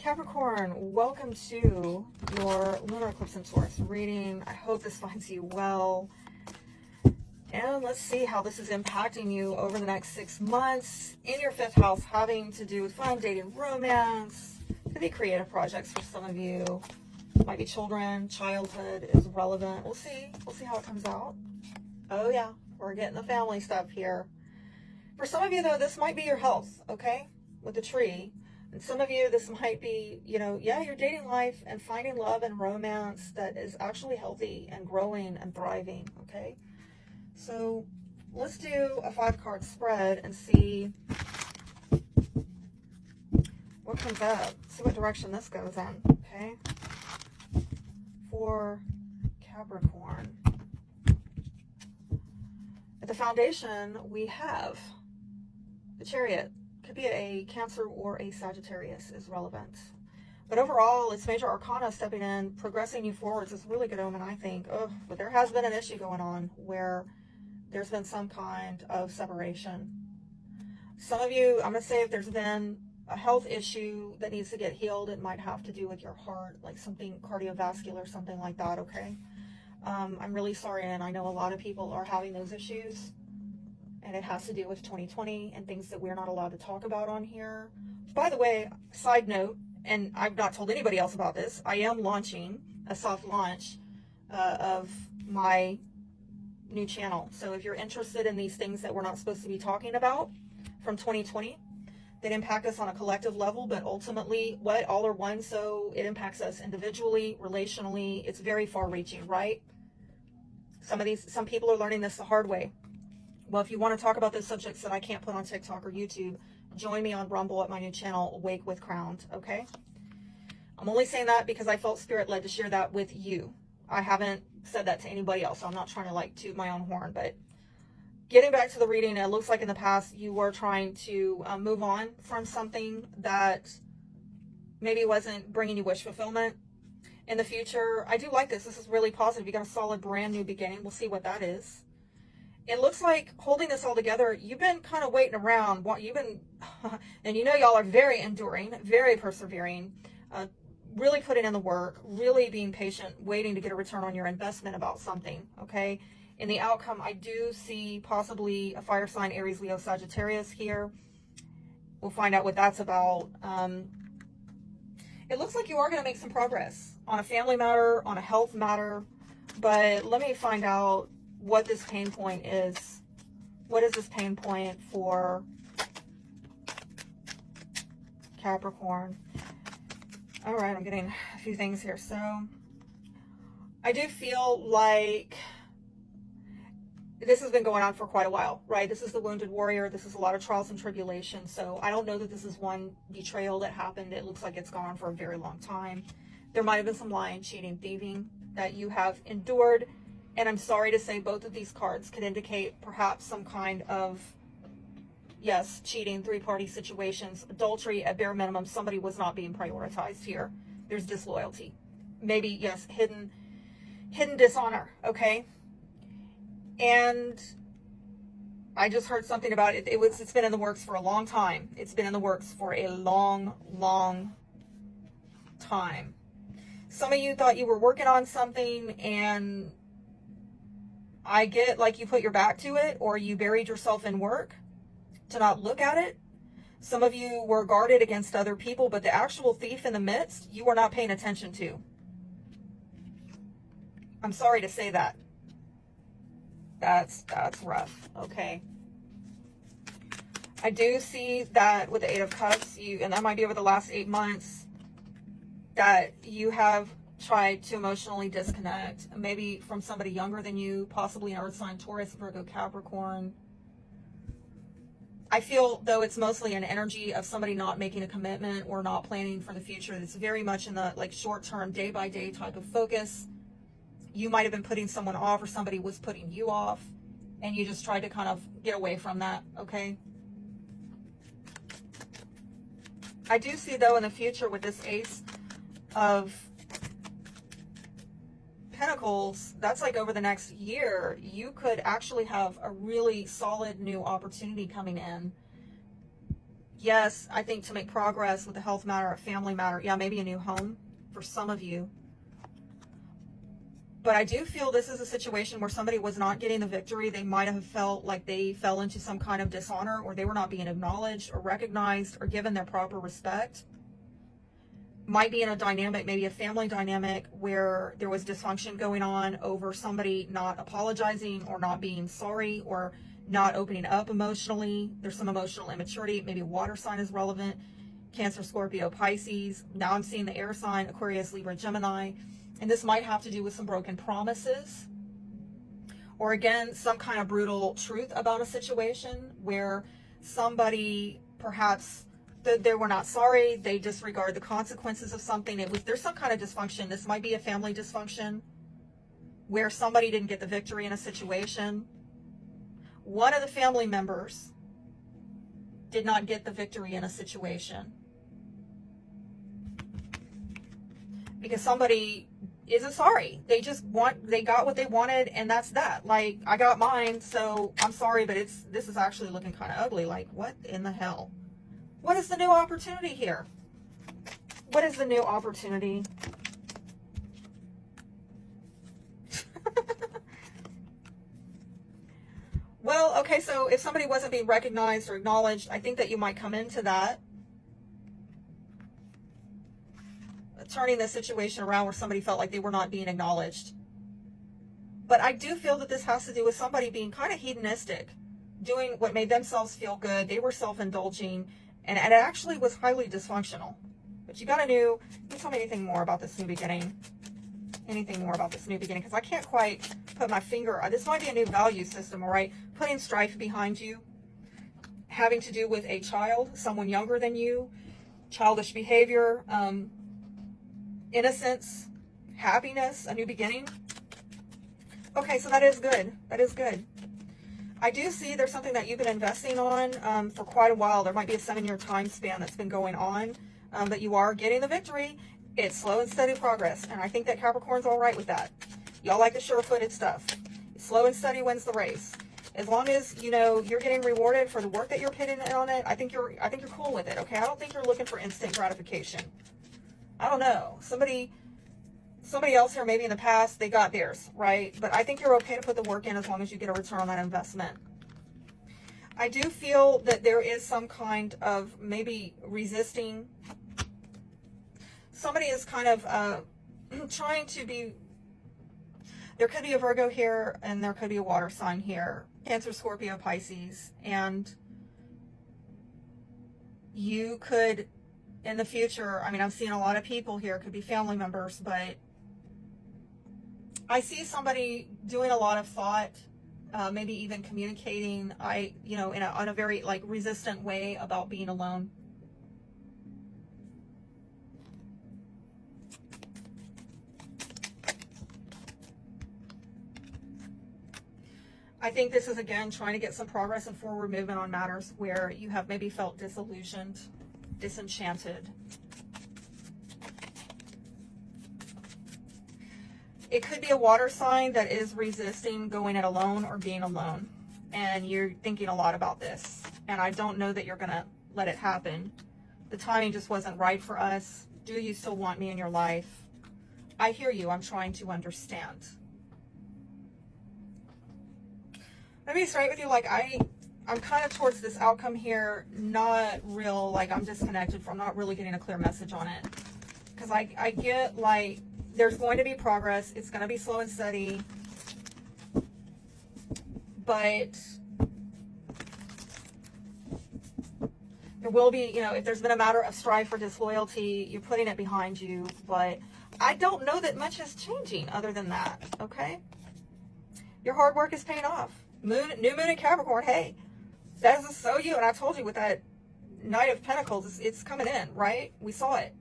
Capricorn, welcome to your lunar eclipse in Taurus reading. I hope this finds you well. And let's see how this is impacting you over the next 6 months in your 5th house, having to do with fun, dating, romance. Could be creative projects for some of you. Might be children, childhood is relevant. We'll see. We'll see how it comes out. Oh yeah, we're getting the family stuff here. For some of you though, this might be your health, okay? With the tree. And some of you, this might be, yeah, your dating life and finding love and romance that is actually healthy and growing and thriving, okay? So let's do a 5-card spread and see what comes up. See what direction this goes in, okay? For Capricorn. At the foundation, we have the Chariot. Could be a Cancer or a Sagittarius is relevant. But overall, it's major arcana stepping in, progressing you forwards. It's a really good omen, I think. Oh, but there has been an issue going on where there's been some kind of separation. Some of you, I'm going to say if there's been a health issue that needs to get healed, it might have to do with your heart, like something cardiovascular, something like that, okay? I'm really sorry, and I know a lot of people are having those issues. And it has to do with 2020 and things that we're not allowed to talk about on here. By the way, side note, and I've not told anybody else about this, I am launching a soft launch of my new channel. So if you're interested in these things that we're not supposed to be talking about from 2020 that impact us on a collective level, but ultimately what all are one, so it impacts us individually, relationally. It's very far reaching, right? Some people are learning this the hard way. Well, if you want to talk about those subjects that I can't put on TikTok or YouTube, join me on Rumble at my new channel, Awake with Crowned, okay? I'm only saying that because I felt spirit led to share that with you. I haven't said that to anybody else, so I'm not trying to toot my own horn. But getting back to the reading, it looks like in the past you were trying to move on from something that maybe wasn't bringing you wish fulfillment. In the future, I do like this. This is really positive. You got a solid brand new beginning. We'll see what that is. It looks like holding this all together, you've been kind of waiting around. And y'all are very enduring, very persevering, really putting in the work, really being patient, waiting to get a return on your investment about something, okay? In the outcome, I do see possibly a fire sign, Aries, Leo, Sagittarius here. We'll find out what that's about. It looks like you are going to make some progress on a family matter, on a health matter, but let me find out what this pain point is. What is this pain point for Capricorn? All right, I'm getting a few things here. So I do feel like this has been going on for quite a while, right? This is the wounded warrior. This is a lot of trials and tribulations. So I don't know that this is one betrayal that happened. It looks like it's gone on for a very long time. There might have been some lying, cheating, thieving that you have endured. And I'm sorry to say both of these cards could indicate perhaps some kind of, yes, cheating, 3-party situations, adultery at bare minimum. Somebody was not being prioritized here. There's disloyalty. Maybe, yes, hidden dishonor, okay? And I just heard something about it. It's been in the works for a long time. It's been in the works for a long, long time. Some of you thought you were working on something, and I get like you put your back to it, or you buried yourself in work to not look at it. Some of you were guarded against other people, but the actual thief in the midst, you were not paying attention to. I'm sorry to say that. That's rough, okay? I do see that with the 8 of Cups, and that might be over the last 8 months, that you have tried to emotionally disconnect, maybe from somebody younger than you, possibly an earth sign, Taurus, Virgo, Capricorn. I feel, though, it's mostly an energy of somebody not making a commitment or not planning for the future. It's very much in the short-term, day-by-day type of focus. You might have been putting someone off, or somebody was putting you off, and you just tried to kind of get away from that, okay? I do see, though, in the future with this Ace of Pentacles, that's like over the next year, you could actually have a really solid new opportunity coming in. yes, I think to make progress with a health matter, a family matter, yeah, maybe a new home for some of you. But I do feel this is a situation where somebody was not getting the victory. They might have felt like they fell into some kind of dishonor, or they were not being acknowledged or recognized or given their proper respect. Might be in a dynamic, maybe a family dynamic, where there was dysfunction going on over somebody not apologizing or not being sorry or not opening up emotionally. There's some emotional immaturity. Maybe a water sign is relevant. Cancer, Scorpio, Pisces. Now I'm seeing the air sign, Aquarius, Libra, Gemini. And this might have to do with some broken promises, or again, some kind of brutal truth about a situation where somebody perhaps they were not sorry, they disregard the consequences of something. There's some kind of dysfunction. This might be a family dysfunction where somebody didn't get the victory in a situation. One of the family members did not get the victory in a situation because somebody isn't sorry. They got what they wanted, and that's that. Like, I got mine, so I'm sorry, but this is actually looking kind of ugly. Like, what in the hell? What is the new opportunity here? What is the new opportunity? Well, okay, so if somebody wasn't being recognized or acknowledged, I think that you might come into that, turning the situation around where somebody felt like they were not being acknowledged. But I do feel that this has to do with somebody being kind of hedonistic, doing what made themselves feel good. They were self-indulging, and it actually was highly dysfunctional. But you gotta know, can you tell me anything more about this new beginning? Anything more about this new beginning? Because I can't quite put my finger on, this might be a new value system, all right? Putting strife behind you, having to do with a child, someone younger than you, childish behavior, innocence, happiness, a new beginning. Okay, so that is good. That is good. I do see there's something that you've been investing on for quite a while. There might be a 7-year time span that's been going on, that you are getting the victory. It's slow and steady progress, and I think that Capricorn's all right with that. Y'all like the sure-footed stuff. Slow and steady wins the race. As long as, you know, you're getting rewarded for the work that you're putting on it, I think you're cool with it, okay? I don't think you're looking for instant gratification. I don't know. Somebody else here, maybe in the past, they got theirs, right? But I think you're okay to put the work in as long as you get a return on that investment. I do feel that there is some kind of maybe resisting. Somebody is kind of trying to be, there could be a Virgo here and there could be a water sign here. Cancer, Scorpio, Pisces. And you could, in the future, I mean, I'm seeing a lot of people here, could be family members, but I see somebody doing a lot of thought, maybe even communicating, in a very like resistant way about being alone. I think this is, again, trying to get some progress and forward movement on matters where you have maybe felt disillusioned, disenchanted. It could be a water sign that is resisting going it alone or being alone. And you're thinking a lot about this. And I don't know that you're going to let it happen. The timing just wasn't right for us. Do you still want me in your life? I hear you. I'm trying to understand. Let me be straight with you. Like, I'm kind of towards this outcome here, not real, like I'm disconnected from, not really getting a clear message on it. Because I get like, there's going to be progress. It's going to be slow and steady. But there will be, if there's been a matter of strife or disloyalty, you're putting it behind you. But I don't know that much is changing other than that, okay? Your hard work is paying off. New moon in Capricorn, hey, that is so you. And I told you with that Knight of Pentacles, it's coming in, right? We saw it.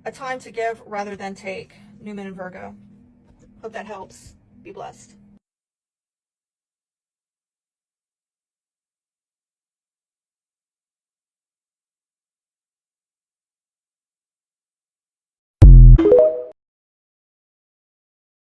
A time to give rather than take. New moon in Virgo. Hope that helps. Be blessed.